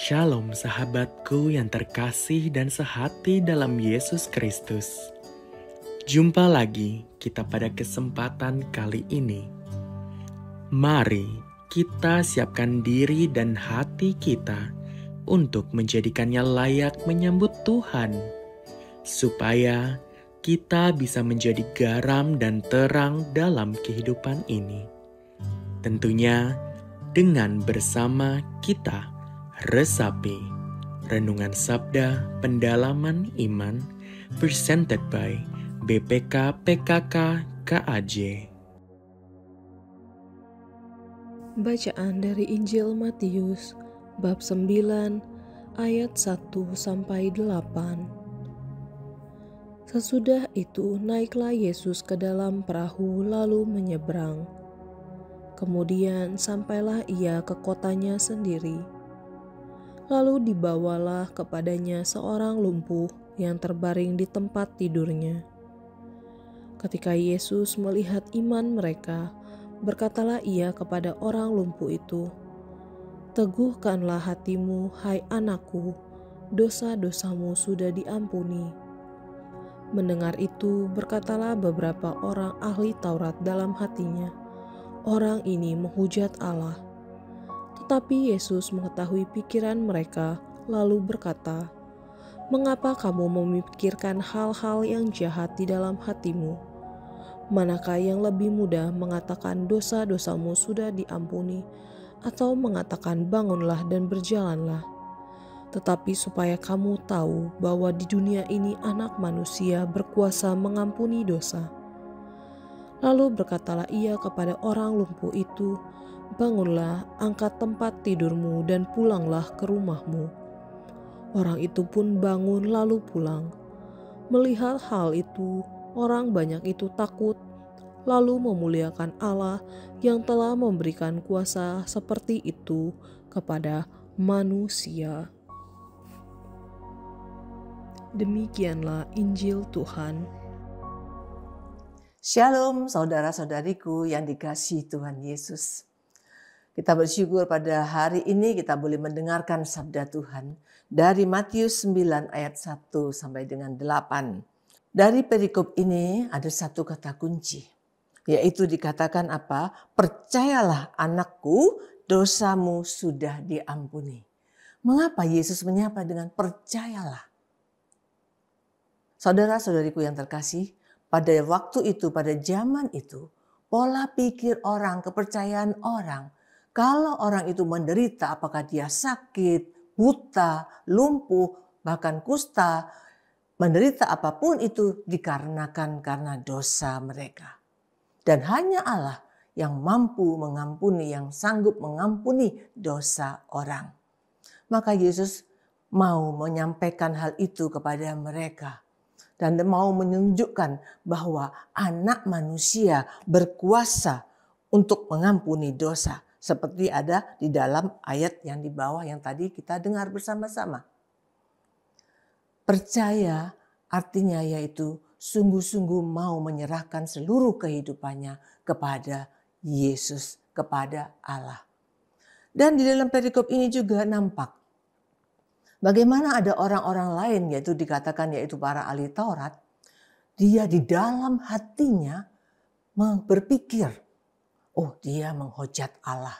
Shalom sahabatku yang terkasih dan sehati dalam Yesus Kristus. Jumpa lagi kita pada kesempatan kali ini. Mari kita siapkan diri dan hati kita untuk menjadikannya layak menyambut Tuhan. Supaya kita bisa menjadi garam dan terang dalam kehidupan ini. Tentunya dengan bersama kita resapi Renungan Sabda Pendalaman Iman presented by BPK PKK KAJ. Bacaan dari Injil Matius bab 9 ayat 1 sampai 8. Sesudah itu naiklah Yesus ke dalam perahu lalu menyeberang. Kemudian sampailah ia ke kotanya sendiri. Lalu dibawalah kepadanya seorang lumpuh yang terbaring di tempat tidurnya. Ketika Yesus melihat iman mereka, berkatalah ia kepada orang lumpuh itu, "Teguhkanlah hatimu, hai anakku, dosa-dosamu sudah diampuni." Mendengar itu, berkatalah beberapa orang ahli Taurat dalam hatinya, "Orang ini menghujat Allah." Tetapi Yesus mengetahui pikiran mereka, lalu berkata, "Mengapa kamu memikirkan hal-hal yang jahat di dalam hatimu? Manakah yang lebih mudah mengatakan dosa-dosamu sudah diampuni, atau mengatakan bangunlah dan berjalanlah? Tetapi supaya kamu tahu bahwa di dunia ini Anak Manusia berkuasa mengampuni dosa." Lalu berkatalah ia kepada orang lumpuh itu, "Bangunlah, angkat tempat tidurmu dan pulanglah ke rumahmu." Orang itu pun bangun lalu pulang. Melihat hal itu, orang banyak itu takut, lalu memuliakan Allah yang telah memberikan kuasa seperti itu kepada manusia. Demikianlah Injil Tuhan. Shalom saudara-saudariku yang dikasihi Tuhan Yesus. Kita bersyukur pada hari ini kita boleh mendengarkan sabda Tuhan dari Matius 9 ayat 1 sampai dengan 8. Dari perikop ini ada satu kata kunci, yaitu dikatakan apa? Percayalah anakku, dosamu sudah diampuni. Mengapa Yesus menyapa dengan percayalah? Saudara-saudariku yang terkasih, pada waktu itu, pada zaman itu, pola pikir orang, kepercayaan orang, kalau orang itu menderita, apakah dia sakit, buta, lumpuh, bahkan kusta, menderita apapun itu dikarenakan karena dosa mereka. Dan hanya Allah yang mampu mengampuni, yang sanggup mengampuni dosa orang. Maka Yesus mau menyampaikan hal itu kepada mereka. Dan mau menunjukkan bahwa Anak Manusia berkuasa untuk mengampuni dosa. Seperti ada di dalam ayat yang di bawah yang tadi kita dengar bersama-sama. Percaya artinya yaitu sungguh-sungguh mau menyerahkan seluruh kehidupannya kepada Yesus, kepada Allah. Dan di dalam perikop ini juga nampak bagaimana ada orang-orang lain yaitu dikatakan yaitu para ahli Taurat. Dia di dalam hatinya berpikir, oh dia menghujat Allah.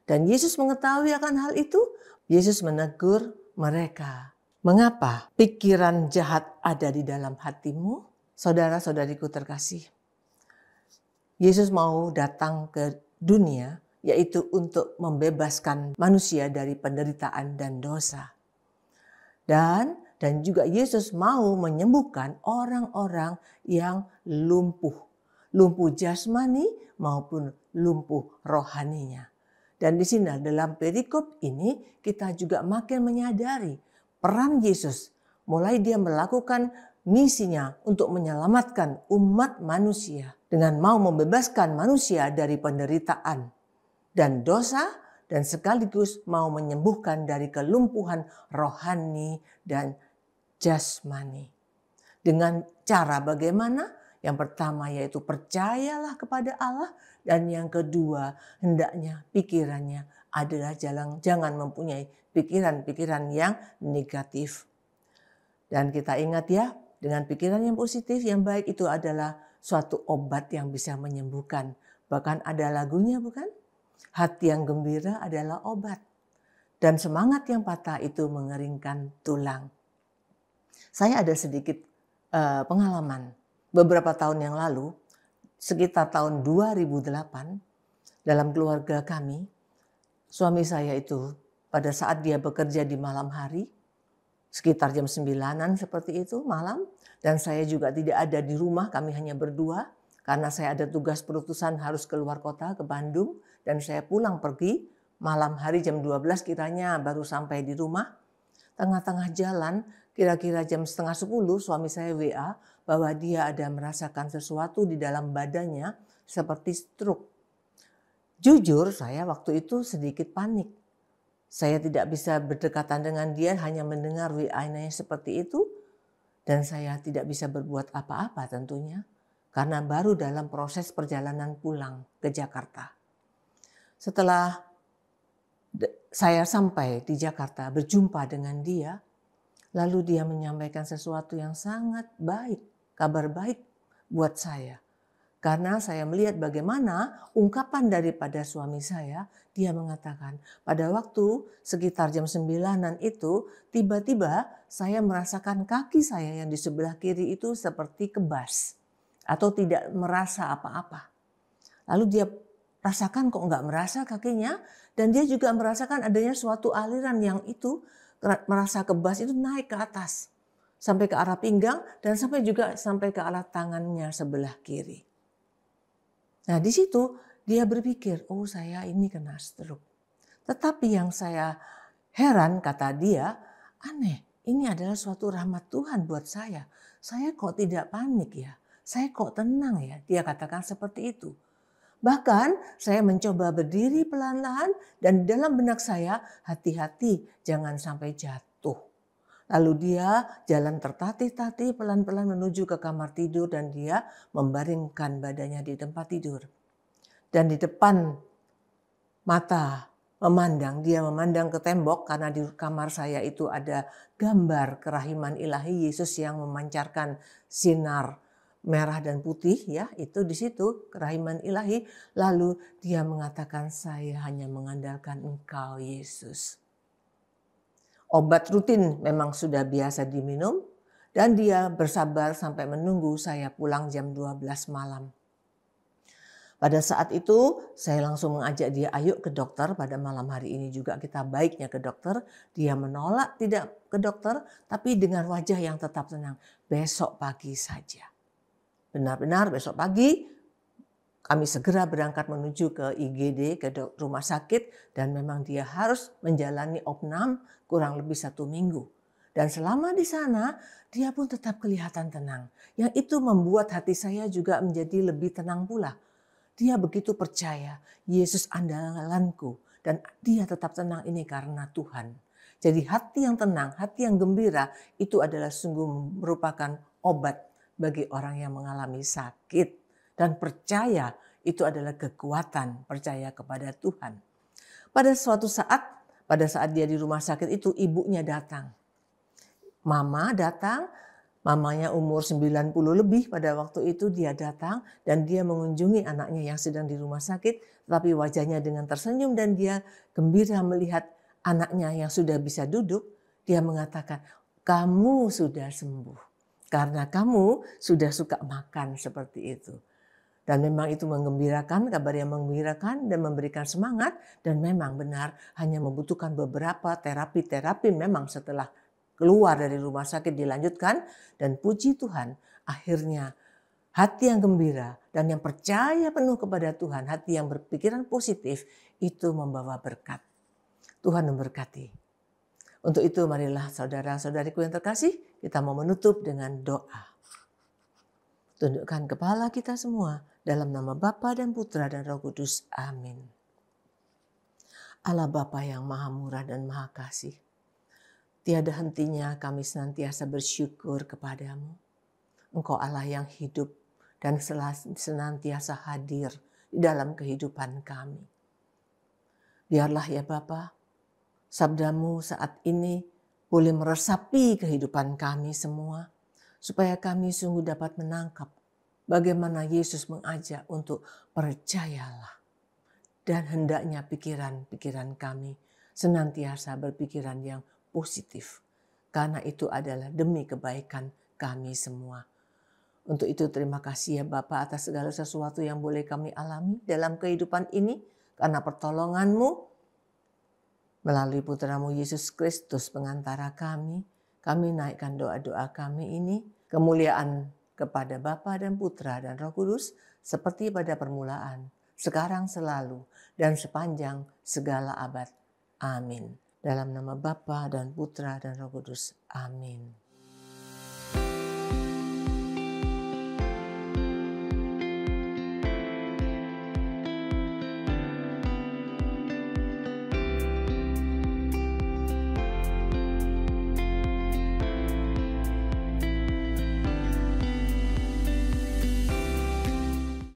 Dan Yesus mengetahui akan hal itu. Yesus menegur mereka. Mengapa pikiran jahat ada di dalam hatimu? Saudara-saudariku terkasih. Yesus mau datang ke dunia yaitu untuk membebaskan manusia dari penderitaan dan dosa. Dan juga Yesus mau menyembuhkan orang-orang yang lumpuh. Lumpuh jasmani maupun lumpuh rohaninya. Dan di sini dalam perikop ini kita juga makin menyadari peran Yesus. Mulai dia melakukan misinya untuk menyelamatkan umat manusia. Dengan mau membebaskan manusia dari penderitaan dan dosa. Dan sekaligus mau menyembuhkan dari kelumpuhan rohani dan jasmani. Dengan cara bagaimana? Yang pertama yaitu percayalah kepada Allah. Dan yang kedua hendaknya pikirannya adalah jangan mempunyai pikiran-pikiran yang negatif. Dan kita ingat ya, dengan pikiran yang positif, yang baik itu adalah suatu obat yang bisa menyembuhkan. Bahkan ada lagunya bukan? Hati yang gembira adalah obat. Dan semangat yang patah itu mengeringkan tulang. Saya ada sedikit pengalaman. Beberapa tahun yang lalu, sekitar tahun 2008, dalam keluarga kami, suami saya itu pada saat dia bekerja di malam hari, sekitar jam 9-an seperti itu malam, dan saya juga tidak ada di rumah, kami hanya berdua, karena saya ada tugas perutusan harus keluar kota ke Bandung, dan saya pulang pergi, malam hari jam 12 kiranya baru sampai di rumah. Tengah-tengah jalan, kira-kira jam setengah 10, suami saya WA bahwa dia ada merasakan sesuatu di dalam badannya seperti stroke. Jujur saya waktu itu sedikit panik. Saya tidak bisa berdekatan dengan dia, hanya mendengar WA-nya seperti itu. Dan saya tidak bisa berbuat apa-apa tentunya. Karena baru dalam proses perjalanan pulang ke Jakarta. Setelah saya sampai di Jakarta berjumpa dengan dia, lalu dia menyampaikan sesuatu yang sangat baik, kabar baik buat saya. Karena saya melihat bagaimana ungkapan daripada suami saya, dia mengatakan pada waktu sekitar jam 9-an itu, tiba-tiba saya merasakan kaki saya yang di sebelah kiri itu seperti kebas atau tidak merasa apa-apa. Lalu dia rasakan kok enggak merasa kakinya, dan dia juga merasakan adanya suatu aliran yang itu merasa kebas itu naik ke atas sampai ke arah pinggang dan sampai ke arah tangannya sebelah kiri. Nah, di situ dia berpikir, oh saya ini kena stroke. Tetapi yang saya heran, kata dia, aneh, ini adalah suatu rahmat Tuhan buat saya. Saya kok tidak panik ya, saya kok tenang ya, dia katakan seperti itu. Bahkan saya mencoba berdiri pelan-pelan dan dalam benak saya, hati-hati jangan sampai jatuh. Lalu dia jalan tertatih-tatih pelan-pelan menuju ke kamar tidur dan dia membaringkan badannya di tempat tidur. Dan di depan mata dia memandang ke tembok karena di kamar saya itu ada gambar kerahiman ilahi Yesus yang memancarkan sinar merah dan putih ya, itu di situ kerahiman ilahi. Lalu dia mengatakan, saya hanya mengandalkan Engkau Yesus. Obat rutin memang sudah biasa diminum dan dia bersabar sampai menunggu saya pulang jam 12 malam. Pada saat itu saya langsung mengajak dia, ayo ke dokter, pada malam hari ini juga kita baiknya ke dokter. Dia menolak tidak ke dokter, tapi dengan wajah yang tetap tenang, besok pagi saja. Benar-benar besok pagi kami segera berangkat menuju ke IGD, ke rumah sakit, dan memang dia harus menjalani opnam kurang lebih 1 minggu. Dan selama di sana dia pun tetap kelihatan tenang. Yang itu membuat hati saya juga menjadi lebih tenang pula. Dia begitu percaya Yesus andalanku dan dia tetap tenang ini karena Tuhan. Jadi hati yang tenang, hati yang gembira itu adalah sungguh merupakan obat bagi orang yang mengalami sakit, dan percaya itu adalah kekuatan, percaya kepada Tuhan. Pada suatu saat, pada saat dia di rumah sakit itu ibunya datang. Mama datang, mamanya umur 90 lebih pada waktu itu dia datang dan dia mengunjungi anaknya yang sedang di rumah sakit, tapi wajahnya dengan tersenyum dan dia gembira melihat anaknya yang sudah bisa duduk. Dia mengatakan, kamu sudah sembuh. Karena kamu sudah suka makan seperti itu. Dan memang itu menggembirakan, kabar yang menggembirakan dan memberikan semangat. Dan memang benar hanya membutuhkan beberapa terapi memang setelah keluar dari rumah sakit dilanjutkan. Dan puji Tuhan akhirnya hati yang gembira dan yang percaya penuh kepada Tuhan, hati yang berpikiran positif itu membawa berkat. Tuhan memberkati. Untuk itu marilah saudara-saudariku yang terkasih, kita mau menutup dengan doa. Tundukkan kepala kita semua dalam nama Bapa dan Putra dan Roh Kudus. Amin. Allah Bapa yang maha murah dan maha kasih, tiada hentinya kami senantiasa bersyukur kepadamu. Engkau Allah yang hidup dan senantiasa hadir di dalam kehidupan kami. Biarlah ya Bapa, sabdamu saat ini boleh meresapi kehidupan kami semua, supaya kami sungguh dapat menangkap bagaimana Yesus mengajak untuk percayalah. Dan hendaknya pikiran-pikiran kami senantiasa berpikiran yang positif, karena itu adalah demi kebaikan kami semua. Untuk itu terima kasih ya Bapa atas segala sesuatu yang boleh kami alami dalam kehidupan ini, karena pertolongan-Mu melalui putra-Mu Yesus Kristus pengantara kami. Kami naikkan doa-doa kami ini, kemuliaan kepada Bapa dan Putra dan Roh Kudus, seperti pada permulaan, sekarang selalu, dan sepanjang segala abad. Amin. Dalam nama Bapa dan Putra dan Roh Kudus. Amin.